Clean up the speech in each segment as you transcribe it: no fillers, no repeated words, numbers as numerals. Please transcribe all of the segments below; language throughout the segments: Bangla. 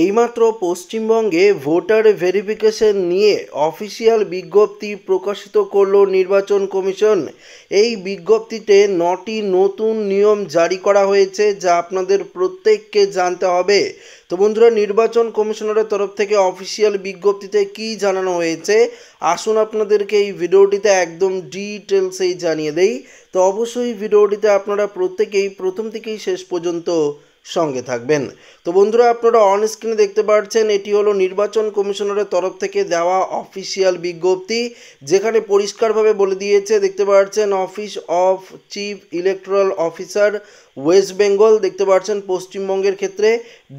এইমাত্র পশ্চিমবঙ্গে ভোটার ভেরিফিকেশন নিয়ে অফিসিয়াল বিজ্ঞপ্তি প্রকাশিত করল নির্বাচন কমিশন। এই বিজ্ঞপ্তিতে 9টি নতুন নিয়ম জারি করা হয়েছে, যা আপনাদের প্রত্যেককে জানতে হবে। তো বন্ধুরা, নির্বাচন কমিশনারের তরফ থেকে অফিসিয়াল বিজ্ঞপ্তিতে কি জানানো হয়েছে, আসুন আপনাদেরকে এই ভিডিওটিতে একদম ডিটেলসেই জানিয়ে দেই। তো অবশ্যই ভিডিওটিতে আপনারা প্রত্যেকেই প্রথম থেকেই শেষ পর্যন্ত সঙ্গে থাকবেন। তো বন্ধুরা, আপনারা অন স্ক্রিনে দেখতে পাচ্ছেন এটি হলো নির্বাচন কমিশনারের তরফ থেকে দেওয়া অফিসিয়াল বিজ্ঞপ্তি, যেখানে পরিষ্কারভাবে বলে দিয়েছে। দেখতে পাচ্ছেন office of chief electoral officer West Bengal, দেখতে পাচ্ছেন পশ্চিমবঙ্গের ক্ষেত্রে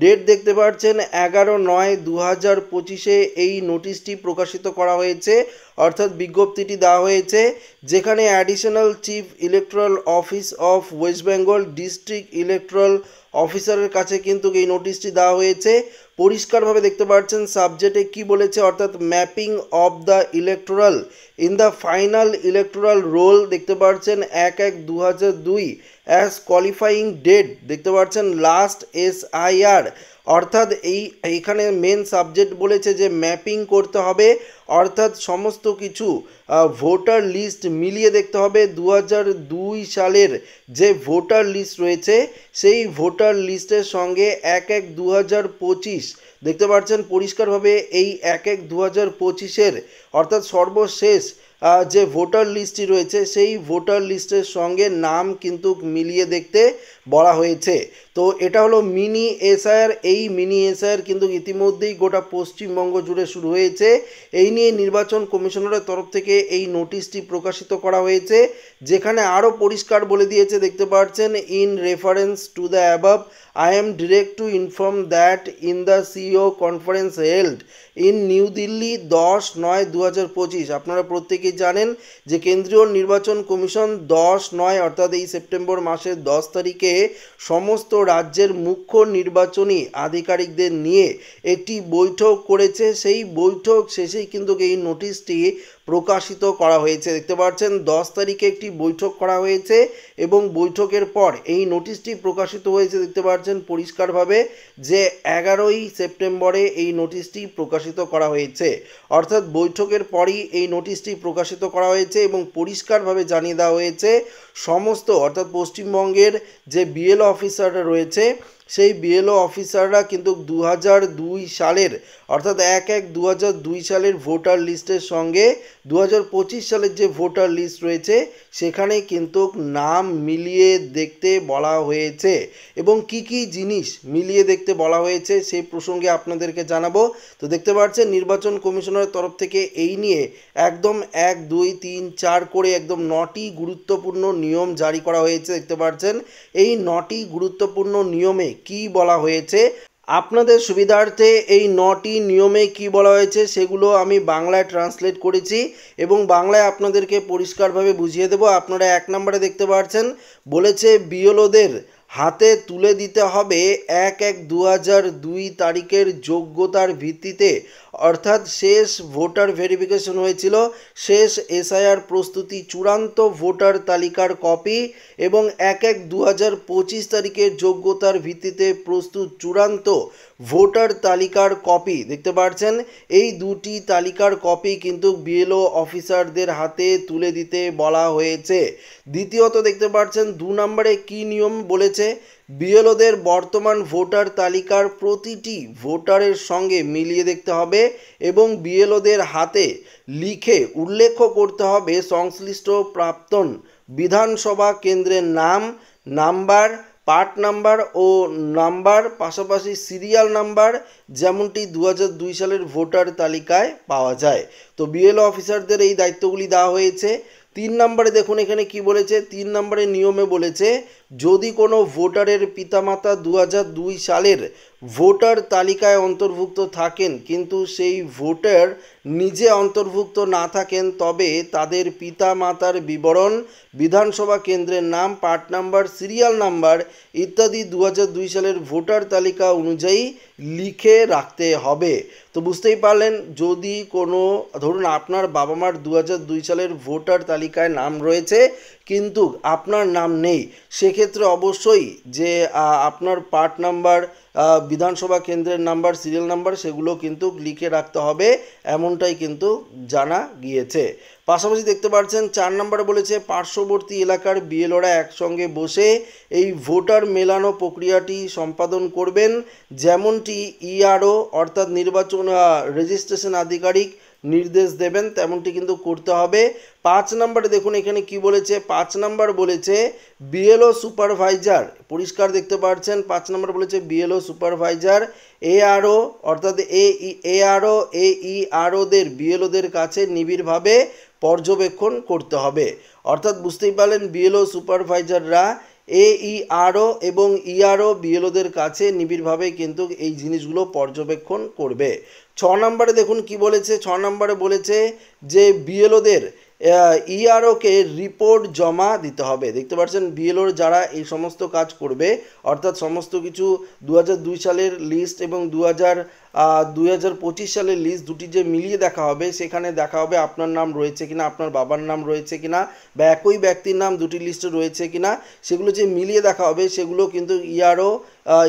ডেট দেখতে পাচ্ছেন 11/9/2025 এই নোটিশটি প্রকাশিত করা হয়েছে, অর্থাৎ বিজ্ঞপ্তিটি দেওয়া হয়েছে, যেখানে additional chief electoral office of West Bengal district electoral অফিসারের কাছে কিন্তু এই নোটিশটি দেওয়া হয়েছে। পরিষ্কারভাবে দেখতে পাচ্ছেন সাবজেক্টে কি বলেছে, অর্থাৎ mapping of the electoral in the final electoral role, দেখতে পাচ্ছেন 1/1/2002 অ্যাজ কোয়ালিফাইং ডেট, দেখতে পাচ্ছেন লাস্ট SIR, অর্থাৎ এইখানে মেন সাবজেক্ট বলেছে যে ম্যাপিং করতে হবে, অর্থাৎ সমস্ত কিছু ভোটার লিস্ট মিলিয়ে দেখতে হবে। 2002 সালের যে ভোটার লিস্ট রয়েছে সেই ভোটার লিস্টের সঙ্গে 1/1/2025 দেখতে পাচ্ছেন পরিষ্কারভাবে এই 1/1/2025 অর্থাৎ সর্বশেষ যে ভোটার লিস্টটি রয়েছে সেই ভোটার লিস্টের সঙ্গে নাম কিন্তু মিলিয়ে দেখতে বলা হয়েছে। তো এটা হলো মিনি SIR। এই মিনি SIR কিন্তু ইতিমধ্যেই গোটা পশ্চিমবঙ্গ জুড়ে শুরু হয়েছে। এই নিয়ে নির্বাচন কমিশনারের তরফ থেকে এই নোটিশটি প্রকাশিত করা হয়েছে, যেখানে আরও পরিষ্কার বলে দিয়েছে। দেখতে পাচ্ছেন in reference to the above I am direct to inform that in the CEO conference held in new Delhi 10/9/2025, আপনারা প্রত্যেকেই জানেন যে কেন্দ্রীয় নির্বাচন কমিশন 10/9 অর্থাৎ এই সেপ্টেম্বর মাসের 10 তারিখে সমস্ত রাজ্যের মুখ্য নির্বাচনী আধিকারিকদের নিয়ে একটি বৈঠক করেছে। সেই বৈঠক শেষেই কিন্তু এই নোটিশটি প্রকাশিত করা হয়েছে। দেখতে পাচ্ছেন 10 তারিখে একটি বৈঠক করা হয়েছে এবং বৈঠকের পর এই নোটিশটি প্রকাশিত হয়েছে। দেখতে পাচ্ছেন পরিষ্কারভাবে যে 11ই সেপ্টেম্বরে এই নোটিশটি প্রকাশিত করা হয়েছে, অর্থাৎ বৈঠকের পরই এই নোটিশটি প্রকাশিত করা হয়েছে এবং পরিষ্কারভাবে জানিয়ে দেওয়া হয়েছে সমস্ত, অর্থাৎ পশ্চিমবঙ্গের যে BLO অফিসাররা রয়েছে সেই BLO অফিসাররা কিন্তু 2002 সালের অর্থাৎ 1/1/2002 সালের ভোটার লিস্টের সঙ্গে 2025 সালের যে ভোটার লিস্ট রয়েছে সেখানে কিন্তু নাম মিলিয়ে দেখতে বলা হয়েছে এবং কি কি জিনিস মিলিয়ে দেখতে বলা হয়েছে সেই প্রসঙ্গে আপনাদেরকে জানাবো। তো দেখতে পাচ্ছেন নির্বাচন কমিশনের তরফ থেকে এই নিয়ে একদম 1, 2, 3, 4 করে একদম 9টি গুরুত্বপূর্ণ নিয়ম জারি করা হয়েছে। দেখতে পাচ্ছেন এই 9টি গুরুত্বপূর্ণ নিয়মে কি বলা হয়েছে, আপনাদের সুবিধার্থে এই 9টি নিয়মে কি বলা হয়েছে সেগুলো আমি বাংলায় ট্রান্সলেট করেছি এবং বাংলায় আপনাদেরকে পরিষ্কারভাবে বুঝিয়ে দেব। আপনারা 1 নম্বরে দেখতে পাচ্ছেন বলেছে BLOদের হাতে তুলে দিতে হবে 1/1/2002 তারিখের যোগ্যতার ভিত্তিতে, অর্থাৎ শেষ ভোটার ভেরিফিকেশন হয়েছিল, শেষ SIR প্রস্তুতি চূড়ান্ত ভোটার তালিকার কপি এবং 1/1/2025 তারিখের যোগ্যতার ভিত্তিতে প্রস্তুত চূড়ান্ত ভোটার তালিকার কপি। দেখতে পাচ্ছেন এই দুটি তালিকার কপি কিন্তু BLO অফিসারদের হাতে তুলে দিতে বলা হয়েছে। দ্বিতীয়ত দেখতে পাচ্ছেন 2 নম্বরে কি নিয়ম বলেছে, BLOদের বর্তমান ভোটার তালিকার প্রতিটি ভোটারের সঙ্গে মিলিয়ে দেখতে হবে এবং BLOদের হাতে লিখে উল্লেখ করতে হবে সংশ্লিষ্ট প্রাক্তন বিধানসভা কেন্দ্রের নাম, নাম্বার, পার্ট নাম্বার ও নাম্বার, পাশাপাশি সিরিয়াল নাম্বার, যেমনটি 2002 সালের ভোটার তালিকায় পাওয়া যায়। তো BLO অফিসারদের এই দায়িত্বগুলি দেওয়া হয়েছে। 3 নম্বরে দেখুন এখানে কি বলেছে, 3 নম্বরের নিয়মে বলেছে যদি কোনো ভোটারের পিতামাতা 2002 সালের ভোটার তালিকায় অন্তর্ভুক্ত থাকেন কিন্তু সেই ভোটার নিজে অন্তর্ভুক্ত না থাকেন, তবে তাদের পিতামাতার বিবরণ, বিধানসভা কেন্দ্রের নাম, পার্ট নাম্বার, সিরিয়াল নাম্বার ইত্যাদি 2002 সালের ভোটার তালিকা অনুযায়ী লিখে রাখতে হবে। তো বুঝতেই পারলেন, যদি কোনো ধরুন আপনার বাবা মার 2002 সালের ভোটার তালিকায় নাম রয়েছে কিন্তু আপনার নাম নেই, সেক্ষেত্রে অবশ্যই যে আপনার পার্ট নাম্বার, বিধানসভা কেন্দ্রের নাম্বার, সিরিয়াল নাম্বার সেগুলো কিন্তু লিখে রাখতে হবে, এমনটাই কিন্তু জানা গিয়েছে। পাশাপাশি দেখতে পাচ্ছেন 4 নম্বরে বলেছে পার্শ্ববর্তী এলাকার বিএলওরা একসঙ্গে বসে এই ভোটার মেলানো প্রক্রিয়াটি সম্পাদন করবেন, যেমনটি ইআরও অর্থাৎ নির্বাচন রেজিস্ট্রেশন আধিকারিক নির্দেশ দেবেন তেমনটি কিন্তু করতে হবে। 5 নম্বরে দেখুন এখানে কি বলেছে, 5 নম্বর বলেছে বিএলও সুপারভাইজার, পরিষ্কার দেখতে পাচ্ছেন 5 নম্বর বলেছে বিএলও সুপারভাইজার এআরও অর্থাৎ এআরও এইআরওদের বিএলওদের কাছে নিবিড়ভাবে পর্যবেক্ষণ করতে হবে। অর্থাৎ বুঝতেই পারলেন বিএলও সুপারভাইজাররা এইআরও এবং ইআরও বিএলওদের কাছে নিবিড়ভাবে কিন্তু এই জিনিসগুলো পর্যবেক্ষণ করবে। 6 নম্বরে দেখুন কি বলেছে, 6 নম্বরে বলেছে যে বিএলওদের ইআরওকে রিপোর্ট জমা দিতে হবে। দেখতে পাচ্ছেন বিএলওর যারা এই সমস্ত কাজ করবে, অর্থাৎ সমস্ত কিছু 2002 সালের লিস্ট এবং 2025 সালের লিস্ট দুটি যে মিলিয়ে দেখা হবে, সেখানে দেখা হবে আপনার নাম রয়েছে কিনা, আপনার বাবার নাম রয়েছে কিনা, বা একই ব্যক্তির নাম দুটি লিস্টে রয়েছে কিনা, সেগুলো যে মিলিয়ে দেখা হবে সেগুলো কিন্তু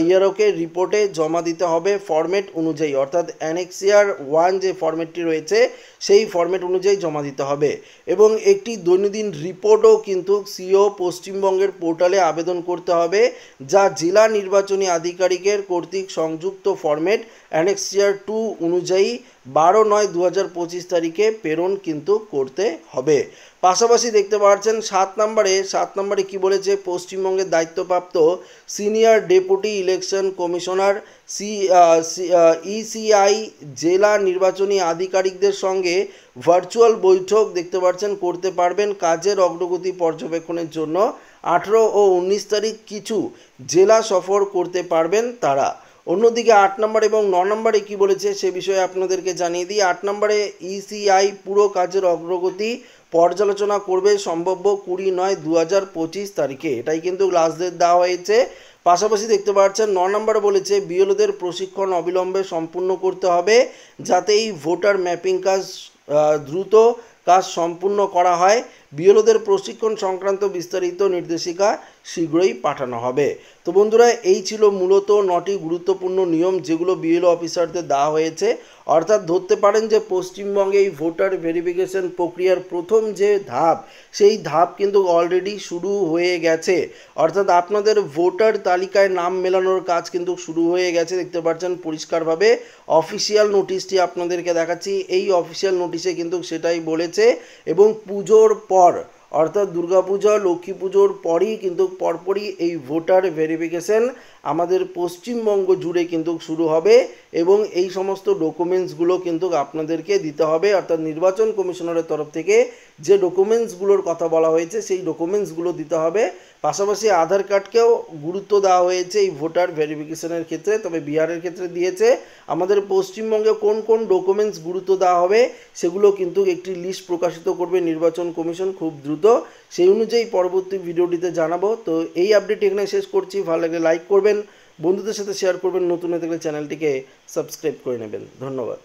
ইআরওকে রিপোর্টে জমা দিতে হবে ফরম্যাট অনুযায়ী, অর্থাৎ অ্যানেক্সিয়ার 1 যে ফরম্যাটটি রয়েছে সেই ফরম্যাট অনুযায়ী জমা দিতে হবে। এবং একটি দৈনন্দিন রিপোর্টও কিন্তু সিও পশ্চিমবঙ্গের পোর্টালে আবেদন করতে হবে, যা জেলা নির্বাচনী আধিকারিকের কর্তৃক সংযুক্ত ফরম্যাট অ্যানেক্সিয়ার 2 অনুযায়ী 12/9/2025 তারিখে প্রেরণ কিন্তু করতে হবে। পাশাপাশি দেখতে পাচ্ছেন 7 নম্বরে কি বলেছে, পশ্চিমবঙ্গের দায়িত্বপ্রাপ্ত senior deputy election commissioner ECI জেলা নির্বাচনী আধিকারিকদের সঙ্গে ভার্চুয়াল বৈঠক দেখতে পাচ্ছেন করতে পারবেন কাজের অগ্রগতি পর্যবেক্ষণের জন্য 18 ও 19 তারিখ কিছু জেলা সফর করতে পারবেন তারা। অন্যদিকে 8 নম্বর এবং 9 নম্বরে কি বলেছে সে বিষয়ে আপনাদেরকে জানিয়ে দিই। 8 নম্বরে ইসিআই পুরো কাজের অগ্রগতি পর্যালোচনা করবে সম্ভাব্য 20/9/2025 তারিখে, এটাই কিন্তু লাস্ট ডেট দেওয়া হয়েছে। পাশাপাশি দেখতে পাচ্ছেন 9 নম্বরে বলেছে বিএলওদের প্রশিক্ষণ অবিলম্বে সম্পূর্ণ করতে হবে, যাতে এই ভোটার ম্যাপিং কাজ দ্রুত কাজ সম্পূর্ণ করা হয়। বিএলওদের প্রশিক্ষণ সংক্রান্ত বিস্তারিত নির্দেশিকা শীঘ্রই পাঠানো হবে। তো বন্ধুরা, এই ছিল মূলত 9টি গুরুত্বপূর্ণ নিয়ম যেগুলো বিএলও অফিসারদের দেওয়া হয়েছে। অর্থাৎ ধরতে পারেন যে পশ্চিমবঙ্গে এই ভোটার ভেরিফিকেশন প্রক্রিয়ার প্রথম যে ধাপ, সেই ধাপ কিন্তু অলরেডি শুরু হয়ে গেছে। অর্থাৎ আপনাদের ভোটার তালিকায় নাম মেলানোর কাজ কিন্তু শুরু হয়ে গেছে, দেখতে পাচ্ছেন পরিষ্কারভাবে। অফিসিয়াল নোটিশটি আপনাদেরকে দেখাচ্ছি, এই অফিসিয়াল নোটিশে কিন্তু সেটাই বলেছে। এবং পুজোর পর অর্থাৎ দুর্গাপূজা, লক্ষ্মী পুজোর পরই কিন্তু পরপরই এই ভোটার ভেরিফিকেশন আমাদের পশ্চিমবঙ্গ জুড়ে কিন্তু শুরু হবে। এবং এই সমস্ত ডকুমেন্টসগুলো কিন্তু আপনাদেরকে দিতে হবে, অর্থাৎ নির্বাচন কমিশনারের তরফ থেকে যে ডকুমেন্টসগুলোর কথা বলা হয়েছে সেই ডকুমেন্টসগুলো দিতে হবে। পাশাপাশি আধার কার্ডকেও গুরুত্ব দেওয়া হয়েছে এই ভোটার ভেরিফিকেশনের ক্ষেত্রে, তবে বিহারের ক্ষেত্রে দিয়েছে। আমাদের পশ্চিমবঙ্গে কোন কোন ডকুমেন্টস গুরুত্ব দেওয়া হবে সেগুলো কিন্তু একটি লিস্ট প্রকাশিত করবে নির্বাচন কমিশন খুব দ্রুত, সেই অনুযায়ী পরবর্তী ভিডিওটিতে জানাবো। তো এই আপডেট এখানে শেষ করছি, ভালো লাগলে লাইক করবেন, বন্ধুদের সাথে শেয়ার করবেন, নতুন হয়ে থাকলে চ্যানেলটিকে সাবস্ক্রাইব করে নেবেন। ধন্যবাদ।